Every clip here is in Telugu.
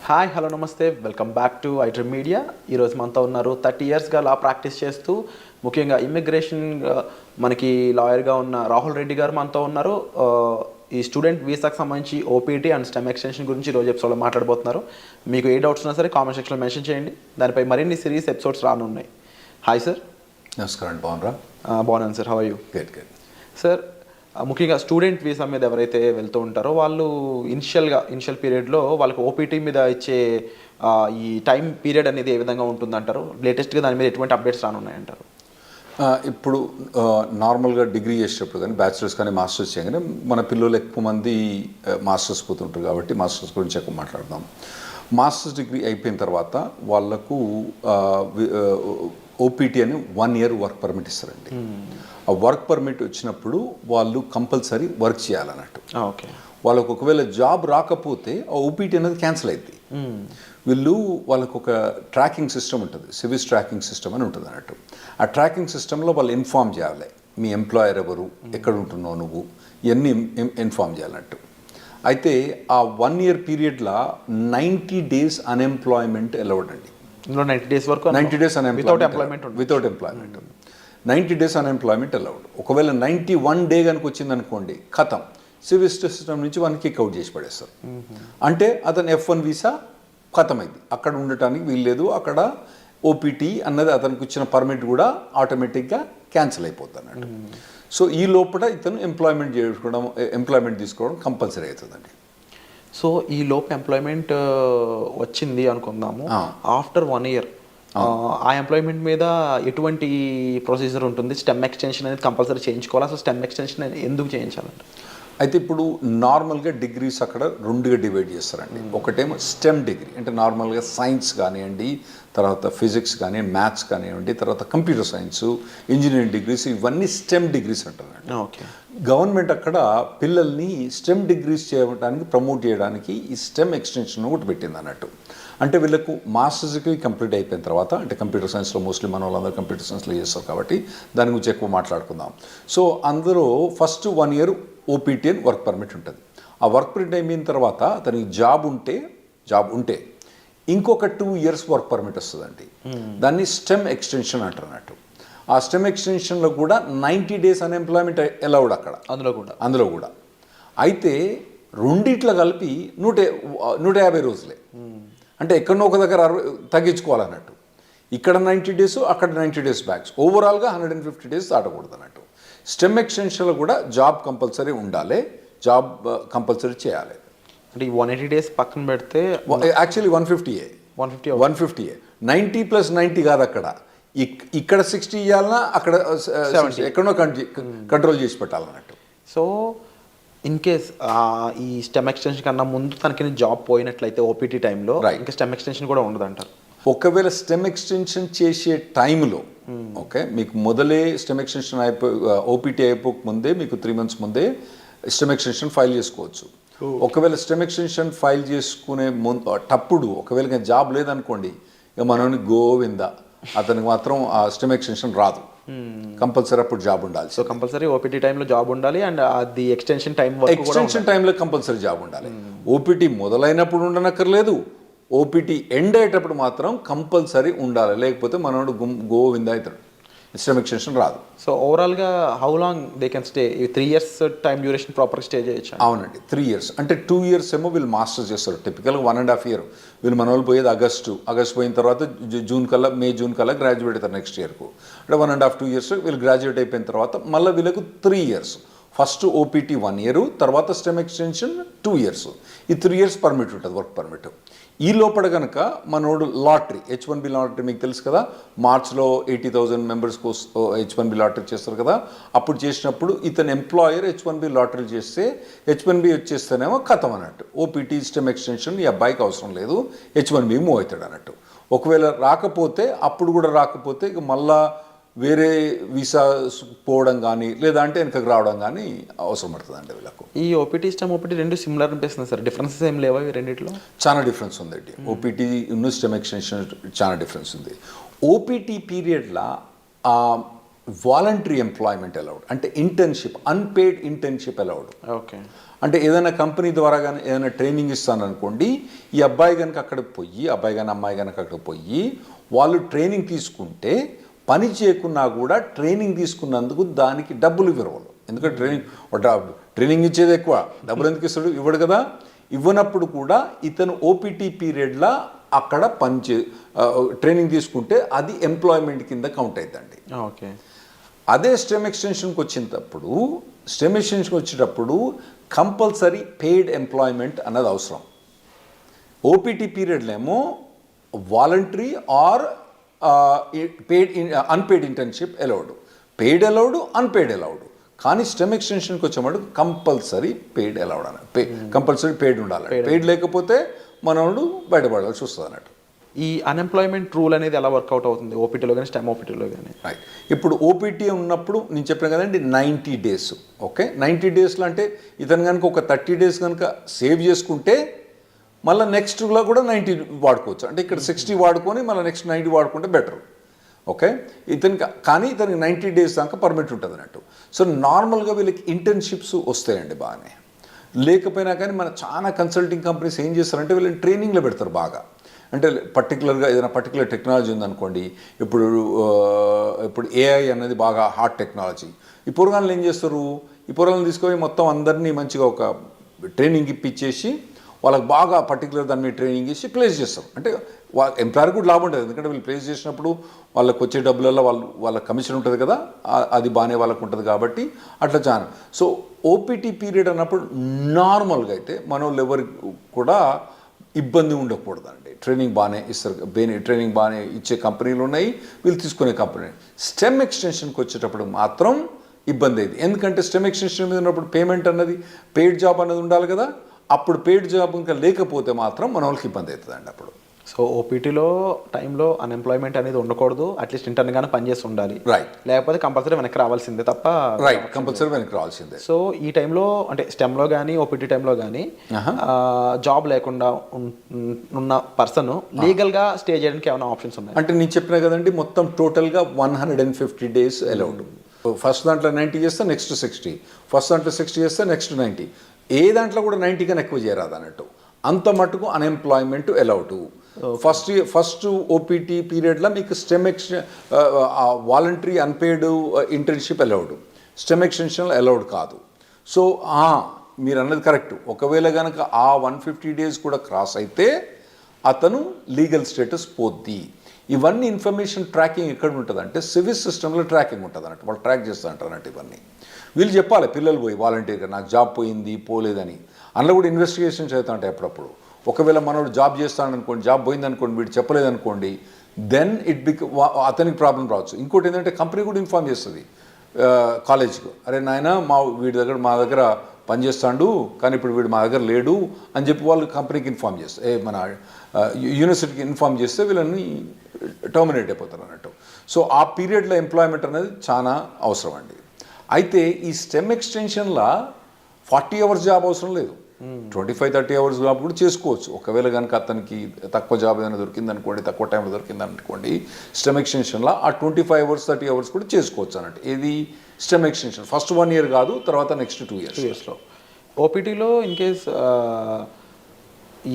హాయ్ హలో నమస్తే welcome back to iDream media. ఈరోజు మనతో ఉన్నారు 30 ఇయర్స్గా లా ప్రాక్టీస్ చేస్తూ ముఖ్యంగా ఇమ్మిగ్రేషన్ మనకి లాయర్గా ఉన్న రాహుల్ రెడ్డి గారు మనతో ఉన్నారు. ఈ స్టూడెంట్ వీసాకు సంబంధించి ఓపీటీ అండ్ స్టెమ్ ఎక్స్టెన్షన్ గురించి ఈరోజు ఎపిసోడ్లో మాట్లాడబోతున్నారు. మీకు ఏ డౌట్స్ ఉన్నా సరే కామెంట్ సెక్షన్లో మెన్షన్ చేయండి. దానిపై మరిన్ని సిరీస్ ఎపిసోడ్స్ రానున్నాయి. Hi sir. నమస్కారం. బాగున్నారా? బాగున్నాను sir. How are you? Good good. Sir, ముఖ్యంగా స్టూడెంట్ వీసా మీద ఎవరైతే వెళ్తూ ఉంటారో వాళ్ళు ఇనిషియల్ పీరియడ్లో వాళ్ళకి ఓపీటీ మీద ఇచ్చే ఈ టైం పీరియడ్ అనేది ఏ విధంగా ఉంటుందంటారు? లేటెస్ట్గా దాని మీద ఎటువంటి అప్డేట్స్ రానున్నాయంటారు? ఇప్పుడు నార్మల్గా డిగ్రీ చేసేటప్పుడు కానీ బ్యాచిలర్స్ కానీ మాస్టర్స్ చేయగానే మన పిల్లలు ఎక్కువ మంది మాస్టర్స్ పోతుంటారు కాబట్టి మాస్టర్స్ గురించి ఎక్కువ మాట్లాడదాం. మాస్టర్స్ డిగ్రీ అయిపోయిన తర్వాత వాళ్ళకు ఓపీటీ అని 1 year వర్క్ పర్మిట్ ఇస్తారండి. ఆ వర్క్ పర్మిట్ వచ్చినప్పుడు వాళ్ళు కంపల్సరీ వర్క్ చేయాలన్నట్టు. ఓకే. వాళ్ళకు ఒకవేళ జాబ్ రాకపోతే ఆ ఓపీటీ అనేది క్యాన్సిల్ అవుతుంది. వాళ్ళకు ఒక ట్రాకింగ్ సిస్టమ్ ఉంటుంది, సివిస్ ట్రాకింగ్ సిస్టమ్ అని ఉంటుంది అన్నట్టు. ఆ ట్రాకింగ్ సిస్టంలో వాళ్ళు ఇన్ఫామ్ చేయాలి, మీ ఎంప్లాయర్ ఎవరు, ఎక్కడ ఉంటున్నావు నువ్వు, ఇవన్నీ ఇన్ఫామ్ చేయాలన్నట్టు. అయితే ఆ 1 year పీరియడ్లో 90 days అన్ఎంప్లాయ్మెంట్ అలౌడ్ అండి. 90 days వరకు 90 days unemployment without employment 90 days unemployment allowed. ఒకవేళ 91 day కనుక వచ్చింది అనుకోండి, ఖతం, సివిల్ సిస్టమ్ నుంచి వన్ కిక్ అవుట్ చేసి పడేస్తారు. అంటే అతను F1 వీసా ఖతం అయింది, అక్కడ ఉండటానికి వీల్లేదు, అక్కడ ఓపీటీ అన్నది అతనికి ఇచ్చిన పర్మిట్ కూడా ఆటోమేటిక్గా క్యాన్సిల్ అయిపోతుంది అన్నట్టు. సో ఈ లోపల ఇతను ఎంప్లాయ్మెంట్ తీసుకోవడం కంపల్సరీ అవుతుందండి. సో ఈ లోపు ఎంప్లాయ్మెంట్ వచ్చింది అనుకుందాము, ఆఫ్టర్ 1 year ఆ ఎంప్లాయ్మెంట్ మీద ఎటువంటి ప్రొసీజర్ ఉంటుంది? స్టెమ్ ఎక్స్టెన్షన్ అనేది కంపల్సరీ చేయించుకోవాలి. అసలు స్టెమ్ ఎక్స్టెన్షన్ ఎందుకు చేయించాలంటే? అయితే ఇప్పుడు నార్మల్గా డిగ్రీస్ అక్కడ 2గా డివైడ్ చేస్తారండి. ఒకటేమో స్టెమ్ డిగ్రీ అంటే నార్మల్గా సైన్స్ కానివ్వండి, తర్వాత ఫిజిక్స్ కానివ్వండి, మ్యాథ్స్ కానివ్వండి, తర్వాత కంప్యూటర్ సైన్స్, ఇంజనీరింగ్ డిగ్రీస్, ఇవన్నీ స్టెమ్ డిగ్రీస్ అంటారండి. ఓకే. గవర్నమెంట్ అక్కడ పిల్లల్ని స్టెమ్ డిగ్రీస్ చేయడానికి ప్రమోట్ చేయడానికి ఈ స్టెమ్ ఎక్స్టెన్షన్ ఒకటి పెట్టింది అన్నట్టు. అంటే వీళ్ళకు మాస్టర్స్ డిగ్రీ కంప్లీట్ అయిపోయిన తర్వాత, అంటే కంప్యూటర్ సైన్స్లో మోస్ట్లీ మన వాళ్ళందరూ కంప్యూటర్ సైన్స్లో చేస్తారు కాబట్టి దాని గురించి ఎక్కువ మాట్లాడుకుందాం. సో అందరూ ఫస్ట్ 1 year ఓపీటీ అని వర్క్ పర్మిట్ ఉంటుంది. ఆ వర్క్ పర్మిట్ అయిపోయిన తర్వాత అతనికి జాబ్ ఉంటే ఇంకొక 2 years వర్క్ పర్మిట్ వస్తుందండి. దాన్ని స్టెమ్ ఎక్స్టెన్షన్ అంటారు అన్నట్టు. ఆ స్టెమ్ ఎక్స్టెన్షన్లో కూడా 90 days అన్ఎంప్లాయ్మెంట్ అలౌడ్ అక్కడ, అందులో కూడా. అయితే రెండిట్లో కలిపి 150 రోజులే. అంటే ఎక్కడో ఒక దగ్గర తగ్గించుకోవాలన్నట్టు. ఇక్కడ 90 days, అక్కడ 90 days బ్యాక్స్, ఓవరాల్గా 150 days దాటకూడదు అన్నట్టు. స్టెమ్ ఎక్స్టెన్షన్లో కూడా జాబ్ కంపల్సరీ ఉండాలి, జాబ్ కంపల్సరీ చేయాలి. అంటే ఈ 180 days పక్కన పెడితే యాక్చువల్లీ 150 90 + 90 కాదు, అక్కడ ఇక్కడ 60 ఇవ్వాలన్నా అక్కడ 70 ఎక్కడో కంట్రోల్ చేసి పెట్టాలన్నట్టు. సో ఇన్ కేస్ ఈ స్టెమ్ ఎక్స్టెన్షన్ కన్నా ముందు తనకి జాబ్ పోయినట్లయితే ఓపీటీ టైంలో ఇంకా స్టెమ్ ఎక్స్టెన్షన్ కూడా ఉండదు అంటారు. ఒకవేళ స్టెమ్ ఎక్స్టెన్షన్ చేసే టైంలో ఓకే, మీకు మొదలే స్టెమ్ ఎక్స్టెన్షన్ ఓపీటీ అయిపోక ముందే మీకు 3 months ముందే స్టెమ్ ఎక్స్టెన్షన్ ఫైల్ చేసుకోవచ్చు. ఒకవేళ స్టెమ్ ఎక్స్టెన్షన్ ఫైల్ చేసుకునే తప్పుడు ఒకవేళ జాబ్ లేదనుకోండి, ఇక మనని గోవిందా, అతనికి మాత్రం ఆ స్టెమ్ ఎక్స్టెన్షన్ రాదు. కంపల్సరీ అప్పుడు జాబ్ ఉండాలి. సో కంపల్సరీ ఓపీటీ టైంలో జాబ్ ఉండాలి అండ్ అది ఎక్స్టెన్షన్ టైంలో కంపల్సరీ జాబ్ ఉండాలి. ఓపీటీ మొదలైనప్పుడు ఉండనక్కర్లేదు, ఓపీటీ ఎండ్ అయ్యేటప్పుడు మాత్రం కంపల్సరీ ఉండాలి. లేకపోతే మనోడు గోవిందా అవుతాడు, స్టెమ్ ఎక్స్టెన్షన్ రాదు. సో ఓవరాల్గా how long they can stay? 3 years time duration proper stay చేయొచ్చు? అవునండి, 3 years. అంటే 2 years ఏమో వీళ్ళు మాస్టర్స్ చేస్తారు. టిపికల్గా 1.5 year. వీళ్ళు మన వాళ్ళు పోయేది ఆగస్టు పోయిన తర్వాత మే జూన్ కల్లా గ్రాడ్యుయేట్ అవుతారు నెక్స్ట్ ఇయర్కు. అంటే 1.5-2 years వీళ్ళు గ్రాడ్యుయేట్ అయిపోయిన తర్వాత మళ్ళీ వీళ్ళకు 3 years. ఫస్ట్ ఓపీటీ 1 year, తర్వాత స్టెమ్ ఎక్స్టెన్షన్ 2 years. ఈ 3 years పర్మిట్ ఉంటుంది, వర్క్ పర్మిట్. ఈ లోపల కనుక మనోడు లాటరీ, H1B లాటరీ మీకు తెలుసు కదా, మార్చ్లో 80,000 members H1B లాటరీ చేస్తారు కదా. అప్పుడు చేసినప్పుడు ఇతను ఎంప్లాయర్ H1B లాటరీ చేస్తే H1B వచ్చేస్తేనేమో ఖతం అన్నట్టు. ఓపీటీ స్టెమ్ ఎక్స్టెన్షన్ ఈ అబ్బాయికి అవసరం లేదు, H1B మూవ్ అవుతాడు అన్నట్టు. ఒకవేళ అప్పుడు కూడా రాకపోతే ఇక మళ్ళా వేరే వీసా పోవడం కానీ లేదంటే వెనకకు రావడం కానీ అవసరం పడుతుందండి వీళ్ళకు. ఈ ఓపీటీ స్టెమ్ ఓపీటీ రెండు సిమిలర్ అనిపిస్తుంది సార్, డిఫరెన్సెస్ ఏం లేవా ఈ రెండిట్లో? చాలా డిఫరెన్స్ ఉందండి. ఓపీటీ స్టెమ్ ఎక్స్టెన్షన్ చాలా డిఫరెన్స్ ఉంది. ఓపీటీ పీరియడ్లో వాలంటరీ ఎంప్లాయ్మెంట్ అలౌడ్, అంటే internship, unpaid internship allowed. Okay. అంటే ఏదైనా కంపెనీ ద్వారా కానీ ఏదైనా ట్రైనింగ్ ఇస్తాననుకోండి, ఈ అబ్బాయి కనుక అక్కడికి పోయి, అబ్బాయి కానీ అమ్మాయి కనుక అక్కడికి పోయి వాళ్ళు ట్రైనింగ్ తీసుకుంటే పని చేయకున్నా కూడా ట్రైనింగ్ తీసుకున్నందుకు దానికి డబ్బులు ఇవ్వరు. ఎందుకంటే ట్రైనింగ్ ఇచ్చేది ఎక్కువ, డబ్బులు ఎందుకు ఇస్తాడు? ఇవ్వడు కదా. ఇవ్వనప్పుడు కూడా ఇతను ఓపీటీ పీరియడ్లో అక్కడ ట్రైనింగ్ తీసుకుంటే అది ఎంప్లాయ్మెంట్ కింద కౌంట్ అవుతుందండి. ఓకే. అదే స్టెమ్ ఎక్స్టెన్షన్కి వచ్చేటప్పుడు కంపల్సరీ పెయిడ్ ఎంప్లాయ్మెంట్ అన్నది అవసరం. ఓపీటీ పీరియడ్లో ఏమో voluntary or unpaid internship allowed, paid allowed, unpaid allowed. కానీ స్టెమ్ ఎక్స్టెన్షన్కి వచ్చేవాడు కంపల్సరీ పెయిడ్ అలౌడ్ అని, కంపల్సరీ పెయిడ్ ఉండాలి. పెయిడ్ లేకపోతే మనోడు బయటపడాల్సి వస్తుంది అన్నట్టు. ఈ అన్ఎంప్లాయ్మెంట్ రూల్ అనేది ఎలా వర్కౌట్ అవుతుంది ఓపీటీలో కానీ స్టెమ్ ఓపీటీలో కానీ? రైట్. ఇప్పుడు ఓపీటీ ఉన్నప్పుడు నేను చెప్పాను కదండి 90 days. ఓకే, 90 daysలో అంటే ఇతను కనుక ఒక 30 days కనుక సేవ్ చేసుకుంటే మళ్ళీ నెక్స్ట్లో కూడా 90 వాడుకోవచ్చు. అంటే ఇక్కడ 60 వాడుకొని మళ్ళీ నెక్స్ట్ 90 వాడుకుంటే బెటర్. ఓకే, కానీ ఇతనికి 90 days దాకా పర్మిట్ ఉంటుంది అన్నట్టు. సో నార్మల్గా వీళ్ళకి ఇంటర్న్షిప్స్ వస్తాయండి బాగానే. లేకపోయినా కానీ మన చాలా కన్సల్టింగ్ కంపెనీస్ ఏం చేస్తారంటే వీళ్ళని ట్రైనింగ్లో పెడతారు బాగా. అంటే పర్టికులర్గా ఏదైనా పర్టికులర్ టెక్నాలజీ ఉందనుకోండి, ఇప్పుడు ఏఐ అనేది బాగా హాట్ టెక్నాలజీ. ఈ పోరగాళ్ళు ఏం చేస్తారు, ఈ పోరగాళ్ళని తీసుకొని మొత్తం అందరినీ మంచిగా ఒక ట్రైనింగ్ ఇప్పించేసి వాళ్ళకి బాగా పర్టికులర్ దాని మీద ట్రైనింగ్ ఇచ్చి ప్లేస్ చేస్తారు. అంటే ఎంప్లాయర్ కూడా లాభం ఉంటుంది, ఎందుకంటే వీళ్ళు ప్లేస్ చేసినప్పుడు వాళ్ళకి వచ్చే డబ్బులలో వాళ్ళ కమిషన్ ఉంటుంది కదా, అది బాగానే వాళ్ళకు ఉంటుంది కాబట్టి అట్లా చాలా. సో ఓపీటీ పీరియడ్ అన్నప్పుడు నార్మల్గా అయితే మన వాళ్ళు ఎవరికి కూడా ఇబ్బంది ఉండకూడదండి. ట్రైనింగ్ బాగానే ఇస్తారు, ట్రైనింగ్ బాగానే ఇచ్చే కంపెనీలు ఉన్నాయి, వీళ్ళు తీసుకునే కంపెనీ. స్టెమ్ ఎక్స్టెన్షన్కి వచ్చేటప్పుడు మాత్రం ఇబ్బంది అయింది. ఎందుకంటే స్టెమ్ ఎక్స్టెన్షన్ మీద ఉన్నప్పుడు పేమెంట్ అన్నది, పెయిడ్ జాబ్ అన్నది ఉండాలి కదా. అప్పుడు పెయిడ్ జాబ్ ఇంకా లేకపోతే మాత్రం మన వాళ్ళకి ఇబ్బంది అవుతుందండి అప్పుడు. సో ఓపీటీలో టైంలో అన్ఎంప్లాయ్మెంట్ అనేది ఉండకూడదు, అట్లీస్ట్ ఇంటర్న్గానే పనిచేసి ఉండాలి. రైట్. లేకపోతే కంపల్సరీ వెనక్కి రావాల్సిందే తప్ప. రైట్, కంపల్సరీ వెనక్కి రావాల్సిందే. సో ఈ టైంలో అంటే స్టెమ్లో కానీ ఓపీటీ టైంలో కానీ జాబ్ లేకుండా ఉన్న పర్సన్ లీగల్గా స్టే చేయడానికి ఏమైనా ఆప్షన్స్ ఉన్నాయి? అంటే నేను చెప్పినా కదండి, మొత్తం టోటల్గా 150 days అలౌడ్. ఫస్ట్ దాంట్లో 90 చేస్తే నెక్స్ట్ 60, ఫస్ట్ దాంట్లో 60 చేస్తే నెక్స్ట్ 90. ఏ దాంట్లో కూడా 90 కన్నా ఎక్కువ చేయరాదు అన్నట్టు. అంత మటుకు అన్ఎంప్లాయ్మెంట్ అలౌడ్. ఫస్ట్ ఓపీటీ పీరియడ్లో మీకు stem voluntary unpaid internship allowed, stem extension allowed కాదు. సో మీరు అన్నది కరెక్ట్. ఒకవేళ కనుక ఆ 150 days కూడా క్రాస్ అయితే అతను లీగల్ స్టేటస్ పోద్ది. ఇవన్నీ ఇన్ఫర్మేషన్ ట్రాకింగ్ ఎక్కడ ఉంటుంది అంటే సివిల్ సిస్టంలో ట్రాకింగ్ ఉంటుంది అన్నట్టు. వాళ్ళు ట్రాక్ చేస్తూ ఉంటారు అన్నట్టు. ఇవన్నీ వీళ్ళు చెప్పాలి, పిల్లలు పోయి వాలంటీర్గా నాకు జాబ్ పోయింది పోలేదని. అందులో కూడా ఇన్వెస్టిగేషన్స్ అవుతా ఉంటాయి అప్పుడప్పుడు. ఒకవేళ మనోడు జాబ్ చేస్తాడనుకోండి, జాబ్ పోయిందనుకోండి, వీడు చెప్పలేదనుకోండి, దెన్ అతనికి ప్రాబ్లం రావచ్చు. ఇంకోటి ఏంటంటే కంపెనీ కూడా ఇన్ఫార్మ్ చేస్తుంది కాలేజ్కు, అరే నాయన మా దగ్గర పనిచేస్తాడు కానీ ఇప్పుడు వీడు మా దగ్గర లేడు అని చెప్పి వాళ్ళు కంపెనీకి ఇన్ఫార్మ్ చేస్తారు, మన యూనివర్సిటీకి ఇన్ఫార్మ్ చేస్తే వీళ్ళని టర్మినేట్ అయిపోతారు అన్నట్టు. సో ఆ పీరియడ్లో ఎంప్లాయ్మెంట్ అనేది చాలా అవసరం అండి. అయితే ఈ స్టెమ్ ఎక్స్టెన్షన్లో 40 hours జాబ్ అవసరం లేదు, 25-30 hours జాబ్ కూడా చేసుకోవచ్చు. ఒకవేళ కనుక అతనికి తక్కువ జాబ్ ఏదైనా దొరికిందనుకోండి, తక్కువ టైంలో దొరికిందనుకోండి, స్టెమ్ ఎక్స్టెన్షన్లో ఆ 25 hours 30 hours కూడా చేసుకోవచ్చు అన్నట్టు. ఇది స్టెమ్ ఎక్స్టెన్షన్. ఫస్ట్ 1 year కాదు, తర్వాత నెక్స్ట్ 2 yearsలో. ఓపీటీలో ఇన్ కేస్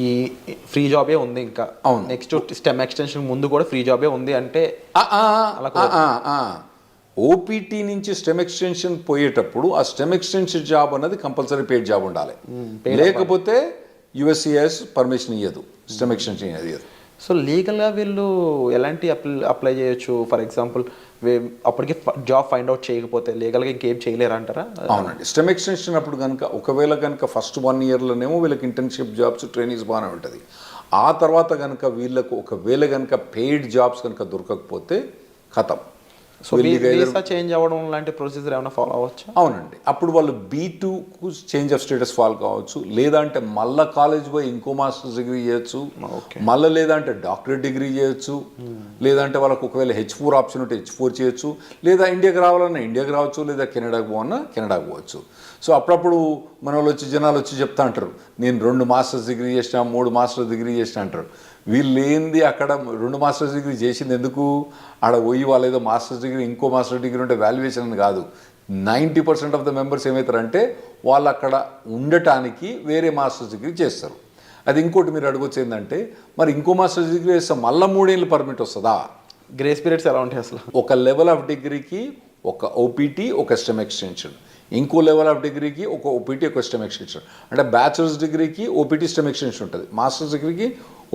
ఈ ఫ్రీ జాబే ఉంది ఇంకా, అవును, నెక్స్ట్ స్టెమ్ ఎక్స్టెన్షన్ ముందు కూడా ఫ్రీ జాబే ఉంది అంటే ఓపీటీ నుంచి స్టెమ్ ఎక్స్టెన్షన్ పోయేటప్పుడు ఆ స్టెమ్ ఎక్స్టెన్షన్ జాబ్ అన్నది కంపల్సరీ పెయిడ్ జాబ్ ఉండాలి. లేకపోతే యుఎస్సిఎస్ పర్మిషన్ ఇవ్వదు, స్టెమ్ ఎక్స్టెన్షన్ ఇవ్వదు. సో లీగల్గా వీళ్ళు ఎలాంటి అప్లై చేయొచ్చు? ఫర్ ఎగ్జాంపుల్ అప్పటికి జాబ్ ఫైండ్ అవుట్ చేయకపోతే లీగల్గా ఇంకేం చేయలేరు అంటారా? అవునండి. స్టెమ్ ఎక్స్టెన్షన్ అప్పుడు కనుక ఒకవేళ కనుక ఫస్ట్ 1 yearలోనేమో వీళ్ళకి ఇంటర్న్షిప్ జాబ్స్ ట్రైనింగ్స్ బాగానే ఉంటుంది. ఆ తర్వాత కనుక వీళ్ళకు ఒకవేళ కనుక పెయిడ్ జాబ్స్ కనుక దొరకకపోతే ఖతం. సో వీసా చేంజ్ అవ్వడం లాంటి ప్రొసీజర్ ఏమైనా ఫాలో అవ్వచ్చు? అవునండి. అప్పుడు వాళ్ళు B2 change of status fall కావచ్చు, లేదంటే మళ్ళీ కాలేజ్ పోయి ఇంకో మాస్టర్స్ డిగ్రీ చేయొచ్చు, మళ్ళీ లేదంటే డాక్టరేట్ డిగ్రీ చేయొచ్చు, లేదంటే వాళ్ళకు ఒకవేళ H4 ఆప్షన్ ఉంటే H4 చేయొచ్చు, లేదా ఇండియాకి రావాలన్నా ఇండియాకి రావచ్చు, లేదా కెనడాకి పోవన్నా కెనడాకి పోవచ్చు. సో అప్పుడప్పుడు మన వాళ్ళు వచ్చి జనాలు వచ్చి చెప్తా అంటారు, నేను 2 మాస్టర్స్ డిగ్రీ చేసిన, 3 మాస్టర్స్ డిగ్రీ చేసిన అంటారు. వీళ్ళు ఏంది అక్కడ 2 మాస్టర్స్ డిగ్రీ చేసింది ఎందుకు? ఆడ పోయి వాళ్ళు ఏదో మాస్టర్స్ డిగ్రీ ఇంకో మాస్టర్ డిగ్రీ ఉంటే వాల్యుయేషన్ అని కాదు. 90% ఆఫ్ ద మెంబర్స్ ఏమవుతారంటే వాళ్ళు అక్కడ ఉండటానికి వేరే మాస్టర్స్ డిగ్రీ చేస్తారు. అది ఇంకోటి మీరు అడగొచ్చు ఏంటంటే, మరి ఇంకో మాస్టర్స్ డిగ్రీ చేస్తే మళ్ళీ 3 ఏళ్ళు పర్మిట్ వస్తుందా? గ్రేస్ పీరియడ్స్ ఎలా ఉంటాయి అసలు? ఒక లెవెల్ ఆఫ్ డిగ్రీకి ఒక ఓపీటీ, ఒక స్టెమ్ ఎక్స్టెన్షన్, ఇంకో లెవెల్ ఆఫ్ డిగ్రీకి ఒక ఓపీటీ, ఒక స్టెమ్ ఎక్స్టెన్షన్. అంటే బ్యాచిలర్స్ డిగ్రీకి ఓపీటీ స్టెమ్ ఎక్స్టెన్షన్ ఉంటుంది, మాస్టర్స్ డిగ్రీకి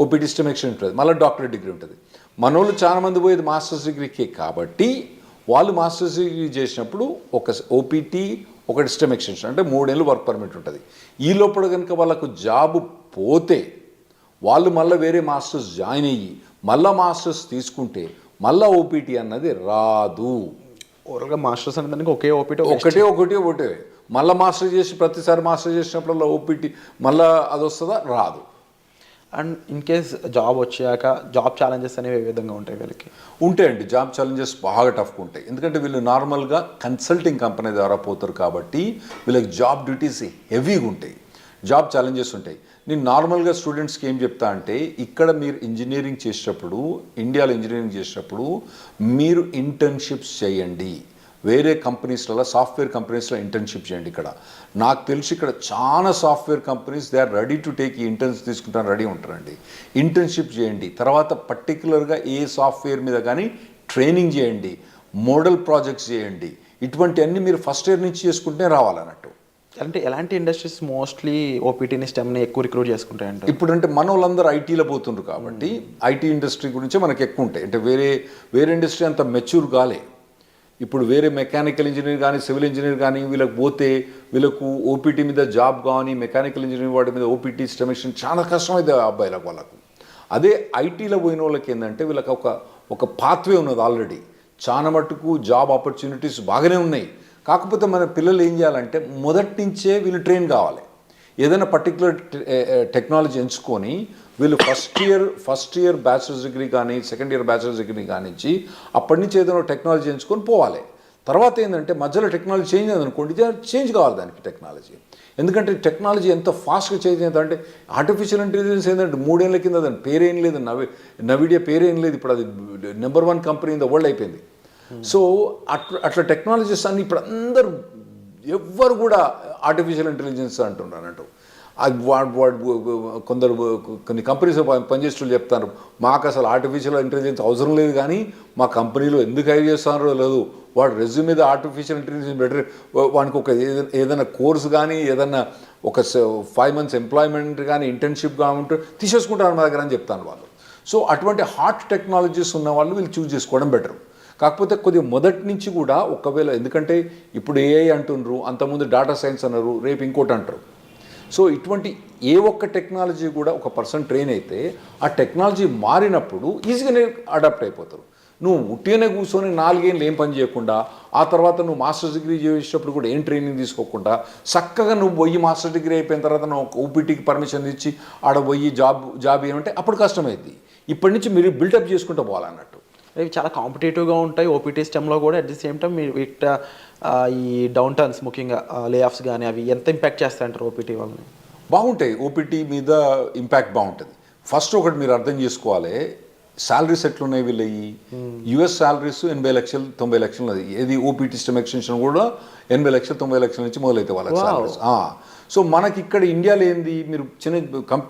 ఓపీటీ స్టెమ్ ఎక్స్టెన్షన్ ఉంటుంది, మళ్ళీ డాక్టరేట్ డిగ్రీ ఉంటుంది. మనోళ్ళు చాలామంది పోయేది మాస్టర్స్ డిగ్రీకి, కాబట్టి వాళ్ళు మాస్టర్స్ డిగ్రీ చేసినప్పుడు ఒక ఓపీటీ, ఒకటి స్టెమ్ ఎక్స్టెన్షన్, అంటే 3 ఏళ్ళు వర్క్ పర్మిట్ ఉంటుంది. ఈ లోపల కనుక వాళ్ళకు జాబ్ పోతే వాళ్ళు మళ్ళీ వేరే మాస్టర్స్ జాయిన్ అయ్యి మళ్ళీ మాస్టర్స్ తీసుకుంటే మళ్ళీ ఓపీటీ అన్నది రాదు. ఓవరాల్గా మాస్టర్స్ అనే దానికి ఒకే ఓపీటీ, ఒకటే మళ్ళీ మాస్టర్ చేసి ప్రతిసారి మాస్టర్ చేసినప్పుడల్లా ఓపీటీ మళ్ళీ అది వస్తుందా? రాదు. అండ్ ఇన్ కేస్ జాబ్ వచ్చాక జాబ్ ఛాలెంజెస్ అనేవి ఏ విధంగా ఉంటాయి వీళ్ళకి? ఉంటాయండి, జాబ్ ఛాలెంజెస్ బాగా టఫ్గా ఉంటాయి. ఎందుకంటే వీళ్ళు నార్మల్గా కన్సల్టింగ్ కంపెనీ ద్వారా పోతారు కాబట్టి వీళ్ళకి జాబ్ డ్యూటీస్ హెవీగా ఉంటాయి, జాబ్ ఛాలెంజెస్ ఉంటాయి. నేను నార్మల్గా స్టూడెంట్స్కి ఏం చెప్తా అంటే, ఇక్కడ మీరు ఇంజనీరింగ్ చేసేటప్పుడు, ఇండియాలో ఇంజనీరింగ్ చేసేటప్పుడు మీరు ఇంటర్న్షిప్స్ చేయండి. వేరే కంపెనీస్లలో, సాఫ్ట్వేర్ కంపెనీస్లో ఇంటర్న్షిప్ చేయండి. ఇక్కడ నాకు తెలిసి ఇక్కడ చాలా software companies they are ready to take ఈ ఇంటర్న్స్ తీసుకుంటాను రెడీ ఉంటారండి. ఇంటర్న్షిప్ చేయండి, తర్వాత పర్టికులర్గా ఏ సాఫ్ట్వేర్ మీద కానీ ట్రైనింగ్ చేయండి, మోడల్ ప్రాజెక్ట్స్ చేయండి. ఇటువంటివన్నీ మీరు ఫస్ట్ ఇయర్ నుంచి చేసుకుంటే రావాలన్నట్టు. అంటే ఎలాంటి ఇండస్ట్రీస్ మోస్ట్లీ ఓపీటీని స్టెమ్ని ఎక్కువ రిక్రూట్ చేసుకుంటాయంటే? ఇప్పుడు అంటే మన వాళ్ళందరూ ఐటీలో పోతుండ్రు కాబట్టి ఐటీ ఇండస్ట్రీ గురించే మనకు ఎక్కువ ఉంటాయి. అంటే వేరే ఇండస్ట్రీ అంత మెచ్యూర్ కాలే. ఇప్పుడు వేరే మెకానికల్ ఇంజనీర్ కానీ, సివిల్ ఇంజనీర్ కానీ వీళ్ళకి పోతే వీళ్ళకు ఓపీటీ మీద జాబ్ కానీ, మెకానికల్ ఇంజనీర్ వాటి మీద ఓపీటీ స్టెమిషన్ చాలా కష్టమైంది అబ్బాయిలకు వాళ్ళకు. అదే ఐటీలో పోయిన వాళ్ళకి ఏంటంటే వీళ్ళకి ఒక పాత్వే ఉన్నది ఆల్రెడీ. చాలా మట్టుకు జాబ్ ఆపర్చునిటీస్ బాగానే ఉన్నాయి. కాకపోతే మన పిల్లలు ఏం చేయాలంటే మొదటి నుంచే వీళ్ళు ట్రైన్ కావాలి. ఏదైనా పర్టికులర్ టెక్నాలజీ ఎంచుకొని వీళ్ళు ఫస్ట్ ఇయర్ బ్యాచిలర్స్ డిగ్రీ కానీ, సెకండ్ ఇయర్ బ్యాచిలర్స్ డిగ్రీ కానించి అప్పటి నుంచి ఏదైనా టెక్నాలజీ ఎంచుకొని పోవాలి. తర్వాత ఏంటంటే మధ్యలో టెక్నాలజీ చేంజ్ అయిందనుకోండి, చేంజ్ కావాలి దానికి టెక్నాలజీ. ఎందుకంటే టెక్నాలజీ ఎంత ఫాస్ట్గా చేంజ్ అవుతుందంటే, ఆర్టిఫిషియల్ ఇంటెలిజెన్స్ ఏంటంటే 3 ఏళ్ల కింద దాని పేరేం లేదు, నవిడియా పేరేం లేదు. ఇప్పుడు అది number 1 company in the world అయిపోయింది. సో అట్లా టెక్నాలజీస్ అన్ని ఇప్పుడు అందరూ ఎవ్వరు కూడా ఆర్టిఫిషియల్ ఇంటెలిజెన్స్ అంటున్నారంటూ. కొన్ని కంపెనీస్ పనిచేసేవాళ్ళు చెప్తారు, మాకు అసలు ఆర్టిఫిషియల్ ఇంటెలిజెన్స్ అవసరం లేదు, కానీ మా కంపెనీలో ఎందుకు హైర్ చేస్తున్నారో లేదు, వాడు రెజ్యూమ్ మీద ఆర్టిఫిషియల్ ఇంటెలిజెన్స్ బెటర్, వానికి ఒక ఏదైనా కోర్సు కానీ, ఏదన్నా ఒక 5 months ఎంప్లాయ్మెంట్ కానీ, ఇంటర్న్షిప్ కానీ ఉంటే తీసేసుకుంటారు మా దగ్గర అని చెప్తాను వాళ్ళు. సో అటువంటి హాట్ టెక్నాలజీస్ ఉన్న వాళ్ళు వీళ్ళు చూస్ చేసుకోవడం బెటర్. కాకపోతే కొద్దిగా మొదటి నుంచి కూడా ఒకవేళ, ఎందుకంటే ఇప్పుడు ఏఐ అంటున్నారు, అంతకుముందు డేటా సైన్స్ అన్నారు, రేపు ఇంకోటి అంటారు. సో ఇటువంటి ఏ ఒక్క టెక్నాలజీ కూడా ఒక పర్సన్ ట్రైన్ అయితే ఆ టెక్నాలజీ మారినప్పుడు ఈజీగానే అడాప్ట్ అయిపోతారు. నువ్వు ఉట్టిగానే కూర్చొని 4 ఏళ్ళు ఏం పని చేయకుండా, ఆ తర్వాత నువ్వు మాస్టర్స్ డిగ్రీ చేసేటప్పుడు కూడా ఏం ట్రైనింగ్ తీసుకోకుండా చక్కగా నువ్వు పోయి మాస్టర్ డిగ్రీ అయిపోయిన తర్వాత నువ్వు ఓపీటీకి పర్మిషన్ ఇచ్చి ఆడ పోయి జాబ్ ఏమంటే అప్పుడు కష్టమైంది. ఇప్పటి నుంచి మీరు బిల్డప్ చేసుకుంటూ పోవాలన్నట్టు. ఇవి చాలా కాంపిటేటివ్గా ఉంటాయి ఓపీటీ స్టెమ్లో కూడా. అట్ ది సేమ్ టైం మీరు ఈ డౌన్ టర్న్స్, ముఖ్యంగా లే ఆఫ్స్ కానీ అవి ఎంత ఇంపాక్ట్ చేస్తాయంటారు ఓపీటీ వాళ్ళని? బాగుంటాయి, ఓపీటీ మీద ఇంపాక్ట్ బాగుంటుంది. ఫస్ట్ ఒకటి మీరు అర్థం చేసుకోవాలి, శాలరీస్ ఎట్లున్నాయి వీళ్ళవి. యుఎస్ శాలరీస్ 80 లక్షలు 90 లక్షలు. ఏది ఓపీటీ స్టెమ్ ఎక్స్టెన్షన్ కూడా 80 లక్షలు 90 లక్షల నుంచి మొదలైతే వాళ్ళకి శాలరీస్. సో మనకి ఇక్కడ ఇండియాలో ఏంది, మీరు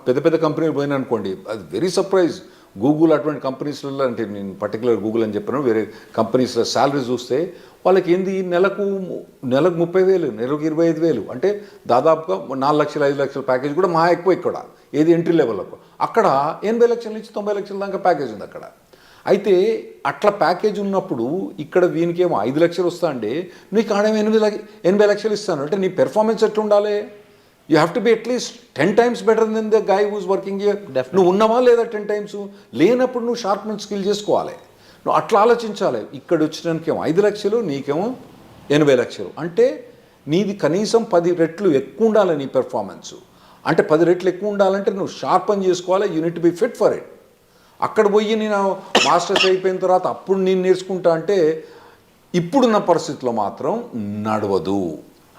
పెద్ద పెద్ద కంపెనీలు పోయినా అనుకోండి, అది వెరీ సర్ప్రైజ్. గూగుల్ అటువంటి కంపెనీస్లలో, అంటే నేను పర్టికులర్ గూగుల్ అని చెప్పాను, వేరే కంపెనీస్లో శాలరీ చూస్తే వాళ్ళకి ఏంది నెలకు 30,000, నెలకు 25,000, అంటే దాదాపుగా 4 లక్షలు 5 లక్షల ప్యాకేజ్ కూడా మా ఎక్కువ ఇక్కడ. ఏది ఎంట్రీ లెవెల్లకు అక్కడ 80 లక్షల నుంచి 90 లక్షల దాకా ప్యాకేజ్ ఉంది అక్కడ. అయితే అట్లా ప్యాకేజ్ ఉన్నప్పుడు ఇక్కడ వీనికేమో 5 లక్షలు వస్తా అంటే నీకు ఆడేమో 80 లక్షలు ఇస్తాను అంటే నీ పెర్ఫార్మెన్స్ ఎట్లా ఉండాలి? You have to be at least 10 times better than the guy who's working here. నువ్వు ఉన్నావా లేదా 10 times? లేనప్పుడు నువ్వు షార్ప్మెంట్ స్కిల్ చేసుకోవాలి. నువ్వు అట్లా ఆలోచించాలి. ఇక్కడ వచ్చినానికేమో 5 లక్షలు, నీకేమో 80 లక్షలు. అంటే నీది కనీసం 10 రెట్లు ఎక్కువ ఉండాలి నీ పెర్ఫార్మెన్స్. అంటే 10 రెట్లు ఎక్కువ ఉండాలంటే నువ్వు షార్పన్ చేసుకోవాలి, unit be fit for it. అక్కడ పోయి నేను మాస్టర్స్ అయిపోయిన తర్వాత అప్పుడు నేను నేర్చుకుంటా అంటే ఇప్పుడున్న పరిస్థితిలో మాత్రం నడవదు.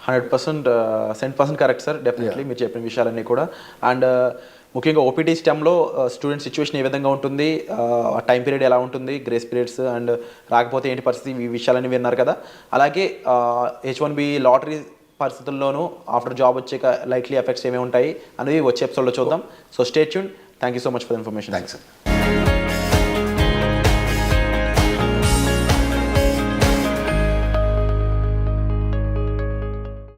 100% కరెక్ట్ సార్, డెఫినెట్లీ మీరు చెప్పిన విషయాలన్నీ కూడా. అండ్ ముఖ్యంగా ఓపీటీ స్టెమ్లో స్టూడెంట్ సిచ్యువేషన్ ఏ విధంగా ఉంటుంది, టైం పీరియడ్ ఎలా ఉంటుంది, గ్రేస్ పీరియడ్స్ అండ్ రాకపోతే ఏంటి పరిస్థితి, ఈ విషయాలన్నీ విన్నారు కదా. అలాగే H1B లాటరీ పరిస్థితుల్లోనూ ఆఫ్టర్ జాబ్ వచ్చాక లైక్లీ ఎఫెక్ట్స్ ఏమేమి ఉంటాయి అనేవి వచ్చే ఎపిసోడ్లో చూద్దాం. So stay tune. Thank you so much for information. Thanks.